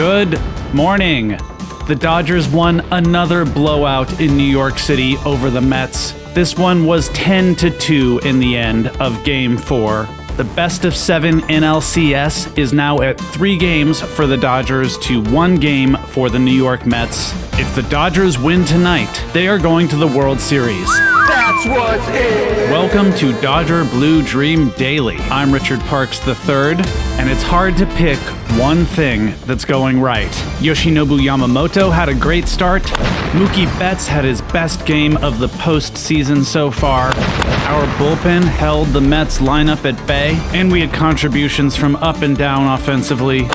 Good morning. The Dodgers won another blowout in New York City over the Mets. This one was 10-2 in the end of Game 4. The best of 7 NLCS is now at 3 games for the Dodgers to 1 game for the New York Mets. If the Dodgers win tonight, they are going to the World Series. That's what's in. Welcome to Dodger Blue Dream Daily. I'm Richard Parks III, and it's hard to pick one thing that's going right. Yoshinobu Yamamoto had a great start. Mookie Betts had his best game of the postseason so far. Our bullpen held the Mets lineup at bay, and we had contributions from up and down offensively.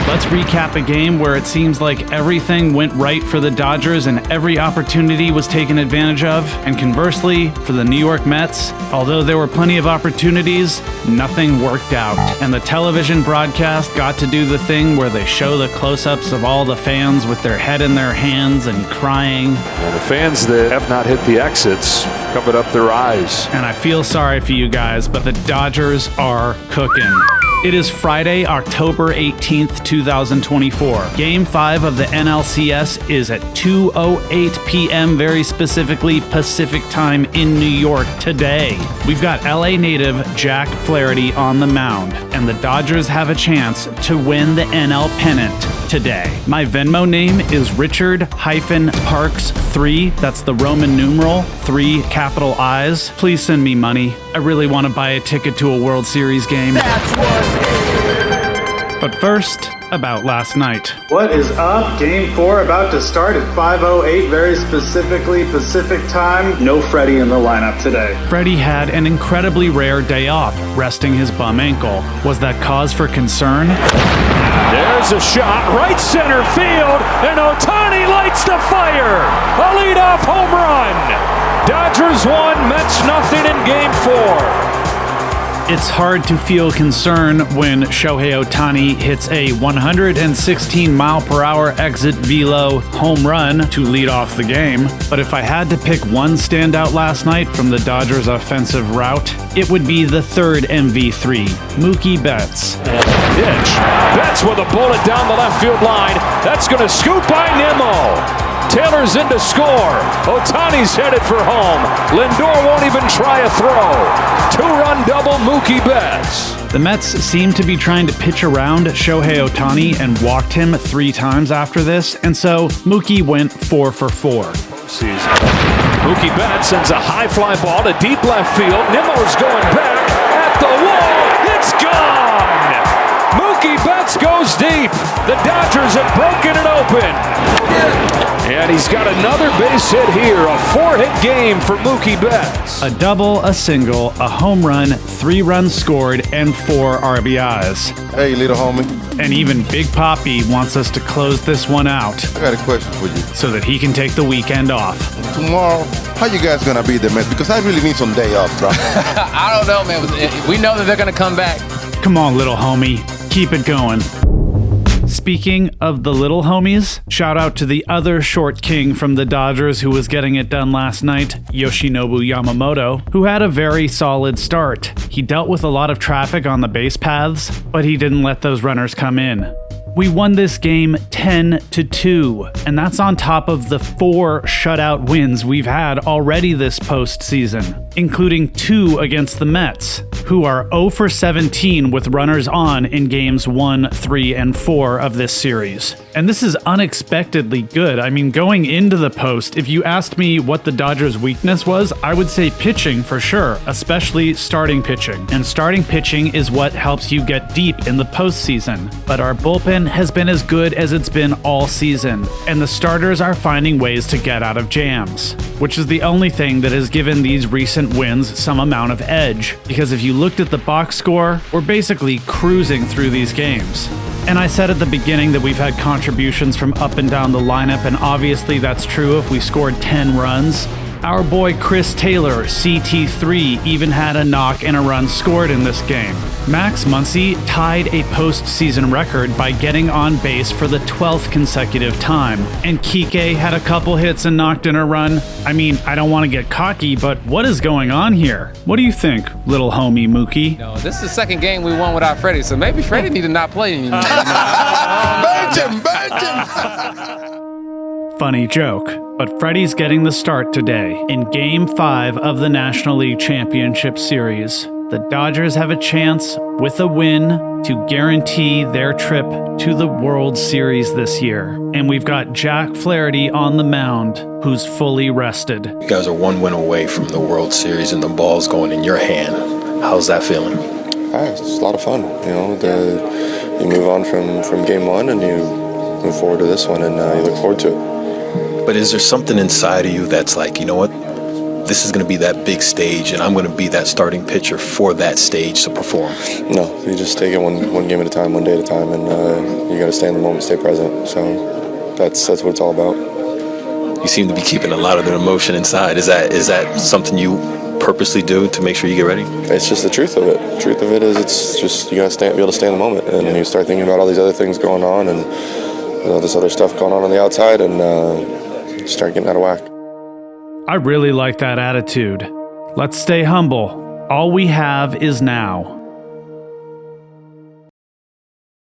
Let's recap a game where it seems like everything went right for the Dodgers and every opportunity was taken advantage of. And conversely, for the New York Mets, although there were plenty of opportunities, nothing worked out. And the television broadcast got to do the thing where they show the close-ups of all the fans with their head in their hands and crying. And the fans that have not hit the exits covered up their eyes. And I feel sorry for you guys, but the Dodgers are cooking. It is Friday, October 18th, 2024. Game 5 of the NLCS is at 2:08 p.m., very specifically Pacific time in New York today. We've got LA native Jack Flaherty on the mound, and the Dodgers have a chance to win the NL Pennant today. My Venmo name is Richard-Parks3. That's the Roman numeral, 3 capital I's. Please send me money. I really want to buy a ticket to a World Series game. That's what's in. But first, about last night. What is up? Game 4 about to start at 5:08, very specifically Pacific time. No Freddie in the lineup today. Freddie had an incredibly rare day off, resting his bum ankle. Was that cause for concern? There's a shot, right center field, and Ohtani lights the fire. A leadoff home run. Dodgers 1, Mets nothing in Game 4. It's hard to feel concern when Shohei Ohtani hits a 116-mile-per-hour exit velo home run to lead off the game. But if I had to pick one standout last night from the Dodgers' offensive route, it would be the third MV3, Mookie Betts. Pitch. Betts with a bullet down the left field line. That's going to scoot by Nimmo. Taylor's in to score. Ohtani's headed for home. Lindor won't even try a throw. 2-run double Mookie Betts. The Mets seemed to be trying to pitch around Shohei Ohtani and walked him 3 times after this, and so Mookie went 4 for 4. Mookie Betts sends a high fly ball to deep left field. Nimmo's going back at the wall. It's gone! Mookie Betts goes deep. The Dodgers have broken it open. And he's got another base hit here. A 4-hit game for Mookie Betts. A double, a single, a home run, 3 runs scored, and 4 RBIs. Hey, little homie. And even Big Papi wants us to close this one out I got a question for you. so that he can take the weekend off. Tomorrow, how you guys gonna beat the Mets? Because I really need some day off, bro. I don't know, man. We know that they're going to come back. Come on, little homie. Keep it going. Speaking of the little homies, shout out to the other short king from the Dodgers who was getting it done last night, Yoshinobu Yamamoto, who had a very solid start. He dealt with a lot of traffic on the base paths, but he didn't let those runners come in. We won this game 10-2, and that's on top of the 4 shutout wins we've had already this postseason, including 2 against the Mets, who are 0 for 17 with runners on in games 1, 3, and 4 of this series. And this is unexpectedly good. I mean, going into the post, if you asked me what the Dodgers' weakness was, I would say pitching for sure, especially starting pitching. And starting pitching is what helps you get deep in the postseason. But our bullpen has been as good as it's been all season, and the starters are finding ways to get out of jams, which is the only thing that has given these recent wins some amount of edge, because if you looked at the box score, we're basically cruising through these games. And I said at the beginning that we've had contributions from up and down the lineup, and obviously that's true if we scored 10 runs. Our boy Chris Taylor, CT3, even had a knock and a run scored in this game. Max Muncy tied a postseason record by getting on base for the 12th consecutive time. And Kike had a couple hits and knocked in a run. I mean, I don't want to get cocky, but what is going on here? What do you think, little homie Mookie? No, this is the second game we won without Freddie, so maybe Freddie need to not play anymore. Bench him. Funny joke, but Freddie's getting the start today in Game 5 of the National League Championship Series. The Dodgers have a chance, with a win, to guarantee their trip to the World Series this year. And we've got Jack Flaherty on the mound, who's fully rested. You guys are one win away from the World Series and the ball's going in your hand. How's that feeling? It's a lot of fun. You move on from game one and you move forward to this one, and you look forward to it. But is there something inside of you that's like, you know what? This is going to be that big stage, and I'm going to be that starting pitcher for that stage to perform. No, you just take it one game at a time, one day at a time, and you got to stay in the moment, stay present. So that's what it's all about. You seem to be keeping a lot of the emotion inside. Is that something you purposely do to make sure you get ready? It's just the truth of it. The truth of it is, it's just you got to be able to stay in the moment, and you start thinking about all these other things going on, and this other stuff going on the outside, and start getting out of whack. I really like that attitude. Let's stay humble. All we have is now.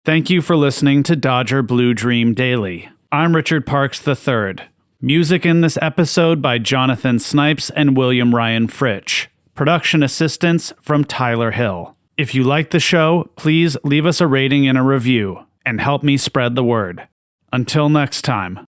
Thank you for listening to Dodger Blue Dream Daily. I'm Richard Parks III. Music in this episode by Jonathan Snipes and William Ryan Fritch. Production assistance from Tyler Hill. If you like the show, please leave us a rating and a review, and help me spread the word. Until next time.